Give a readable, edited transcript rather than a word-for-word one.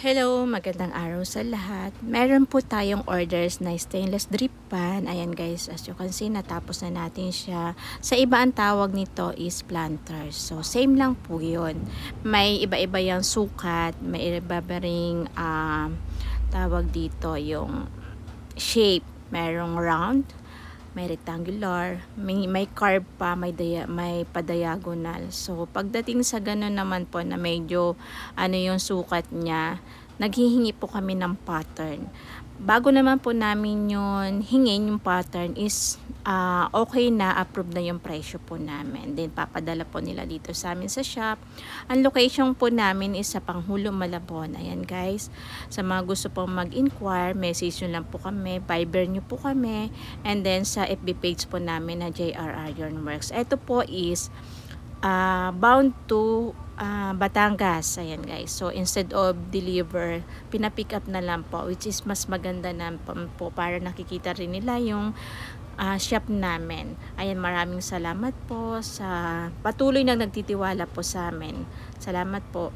Hello, magandang araw sa lahat. Meron po tayong orders na stainless drip pan. Ayan guys, as you can see, natapos na natin siya. Sa iba ang tawag nito is planter. So, same lang po yun. May iba-iba yung sukat, may iba-iba ring tawag dito yung shape. Merong round, may rectangular, may curve pa, may pa-diagonal. So, pagdating sa ganun naman po na medyo yung sukat niya, naghihingi po kami ng pattern. Bago naman po namin yun hingin yung pattern is okay na, approve na yung presyo po namin. Then papadala po nila dito sa amin sa shop. Ang location po namin is sa Panghulo, Malabon. Ayan guys, sa mga gusto pong mag-inquire, message nyo lang po kami, Viber nyo po kami, and then sa FB page po namin na JR Ironworks. Ito po is bound to Batangas. Ayan guys. So instead of deliver, pinapick up na lang po, which is mas maganda na po para nakikita rin nila yung shop namin. Ayan, maraming salamat po sa patuloy na nagtitiwala po sa amin. Salamat po.